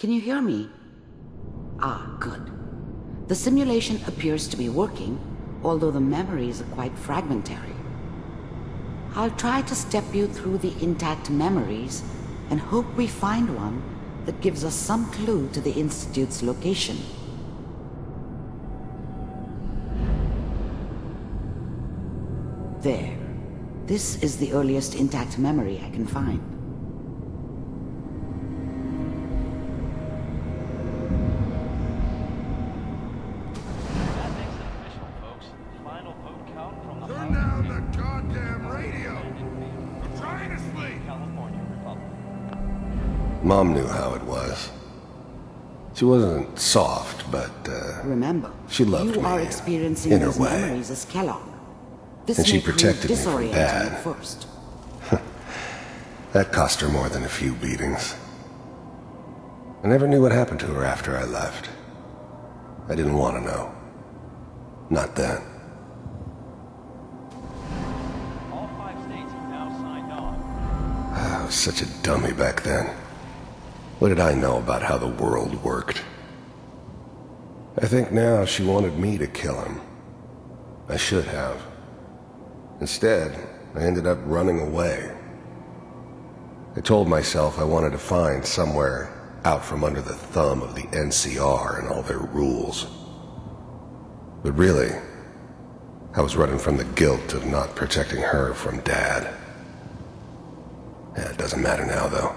Can you hear me? Ah, good. The simulation appears to be working, although the memories are quite fragmentary. I'll try to step you through the intact memories and hope we find one that gives us some clue to the Institute's location. There. This is the earliest intact memory I can find. That makes it official, folks. Final vote count from the Turn down the goddamn radio! I'm trying to sleep! California Republic. Mom knew how it was. She wasn't soft, but, Remember, she loved you me are experiencing in her these way. memories as Kellogg. This And she may prove protected me from disorienting Dad. at first. That cost her more than a few beatings. I never knew what happened to her after I left. I didn't want to know. Not then. All 5 states have now signed on. I was such a dummy back then. What did I know about how the world worked? I think now she wanted me to kill him. I should have. Instead, I ended up running away. I told myself I wanted to find somewhere out from under the thumb of the NCR and all their rules. But really, I was running from the guilt of not protecting her from Dad. Yeah, it doesn't matter now, though.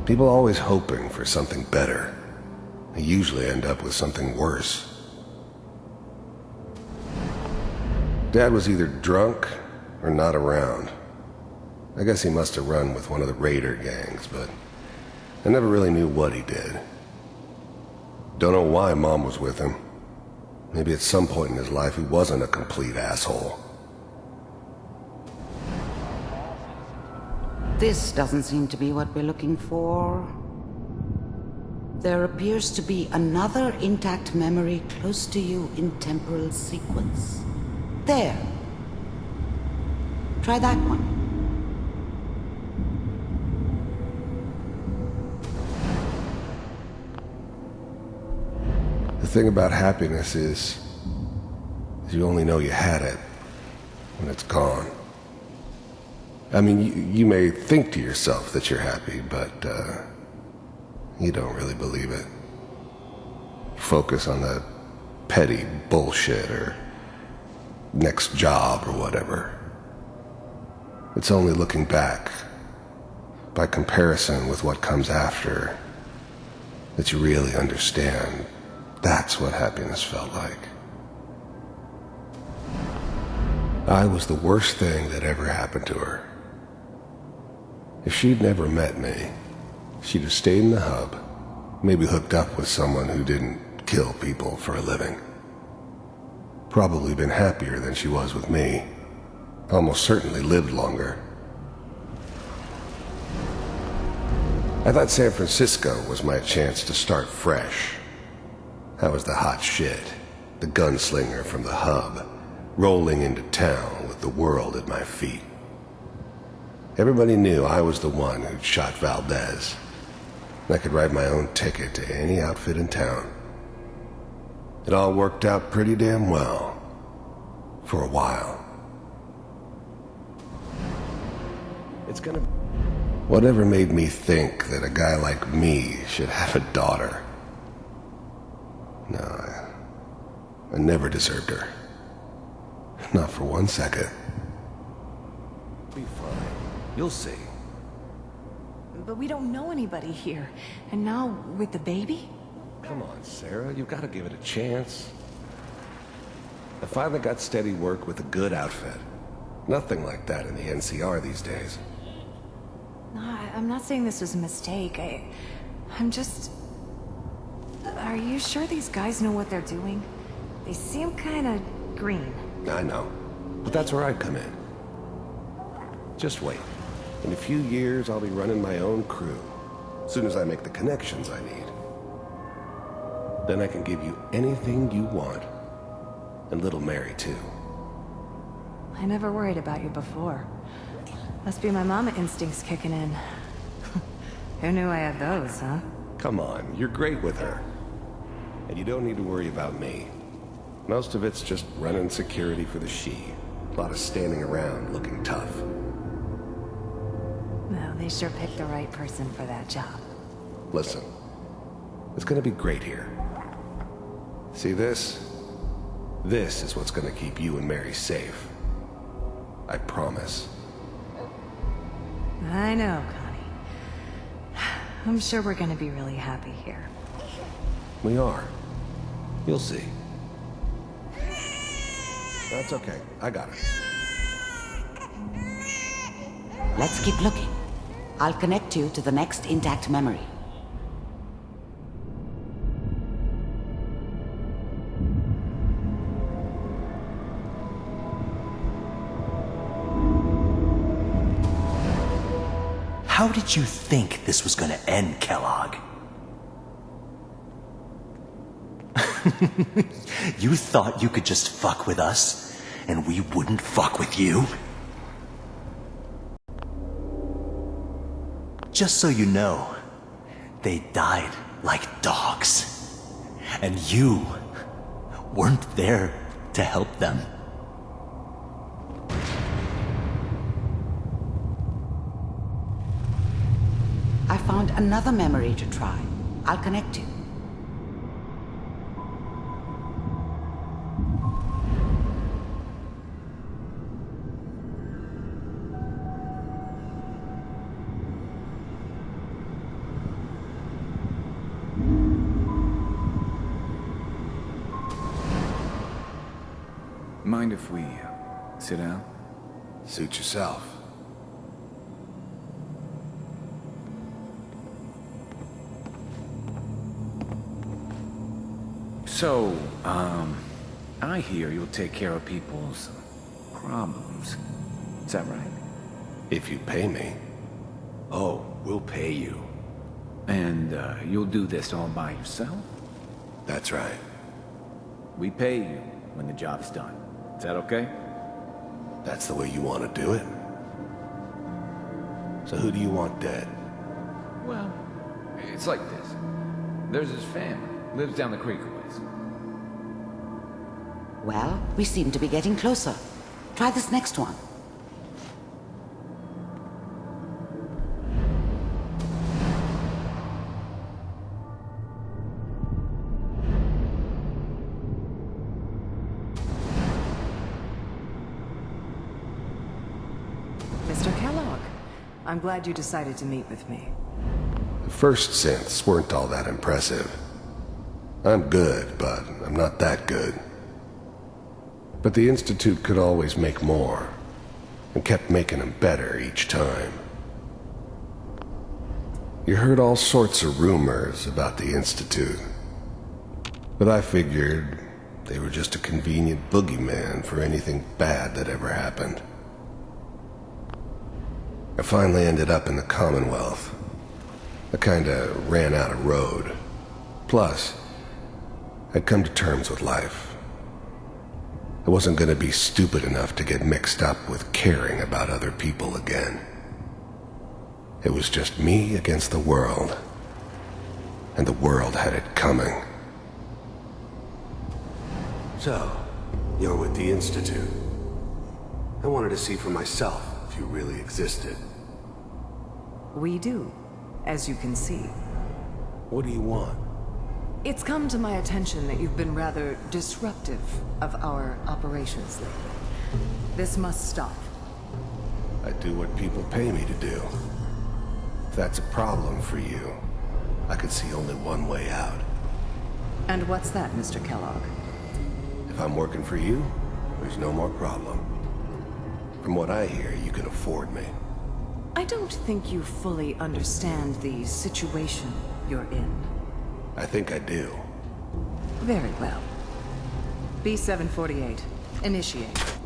People are always hoping for something better. They usually end up with something worse. Dad was either drunk or not around. I guess he must have run with one of the raider gangs, but I never really knew what he did. Don't know why Mom was with him. Maybe at some point in his life he wasn't a complete asshole. This doesn't seem to be what we're looking for. There appears to be another intact memory close to you in temporal sequence. There. Try that one. The thing about happiness is you only know you had it when it's gone. I mean, you may think to yourself that you're happy, but you don't really believe it. Focus on the petty bullshit or next job or whatever. It's only looking back, by comparison with what comes after, that you really understand that's what happiness felt like. I was the worst thing that ever happened to her. If she'd never met me, she'd have stayed in the hub, maybe hooked up with someone who didn't kill people for a living. Probably been happier than she was with me. Almost certainly lived longer. I thought San Francisco was my chance to start fresh. I was the hot shit, the gunslinger from the hub, rolling into town with the world at my feet. Everybody knew I was the one who'd shot Valdez. I could write my own ticket to any outfit in town. It all worked out pretty damn well. For a while. Whatever made me think that a guy like me should have a daughter? No, I never deserved her. Not for 1 second. Be fine. You'll see. But we don't know anybody here. And now, with the baby? Come on, Sarah. You've got to give it a chance. I finally got steady work with a good outfit. Nothing like that in the NCR these days. No, I'm not saying this was a mistake. I'm just... Are you sure these guys know what they're doing? They seem kinda green. I know. But that's where I come in. Just wait. In a few years, I'll be running my own crew. As soon as I make the connections I need. Then I can give you anything you want. And little Mary, too. I never worried about you before. Must be my mama instincts kicking in. Who knew I had those, huh? Come on, you're great with her. And you don't need to worry about me. Most of it's just running security for the she. A lot of standing around looking tough. Well, they sure picked the right person for that job. Listen, it's gonna be great here. See this? This is what's gonna keep you and Mary safe. I promise. I know, Connie. I'm sure we're gonna be really happy here. We are. You'll see. That's okay. I got it. Let's keep looking. I'll connect you to the next intact memory. How did you think this was gonna end, Kellogg? You thought you could just fuck with us, and we wouldn't fuck with you? Just so you know, they died like dogs. And you weren't there to help them. I found another memory to try. I'll connect you. Mind if we sit down? Suit yourself. So, I hear you'll take care of people's problems. Is that right? If you pay me. Oh, we'll pay you. And, you'll do this all by yourself? That's right. We pay you when the job's done. Is that okay? That's the way you want to do it? So who do you want dead? Well, it's like this. There's his family. Lives down the creek a ways. Well, we seem to be getting closer. Try this next one. Mr. Kellogg, I'm glad you decided to meet with me. The first synths weren't all that impressive. I'm good, but I'm not that good. But the Institute could always make more, and kept making them better each time. You heard all sorts of rumors about the Institute, but I figured they were just a convenient boogeyman for anything bad that ever happened. I finally ended up in the Commonwealth. I kinda ran out of road. Plus, I'd come to terms with life. I wasn't gonna be stupid enough to get mixed up with caring about other people again. It was just me against the world. And the world had it coming. So, you're with the Institute. I wanted to see for myself if you really existed. We do, as you can see. What do you want? It's come to my attention that you've been rather disruptive of our operations lately. This must stop. I do what people pay me to do. If that's a problem for you, I could see only one way out. And what's that, Mr. Kellogg? If I'm working for you, there's no more problem. From what I hear, you can afford me. I don't think you fully understand the situation you're in. I think I do. Very well. B-748, initiate.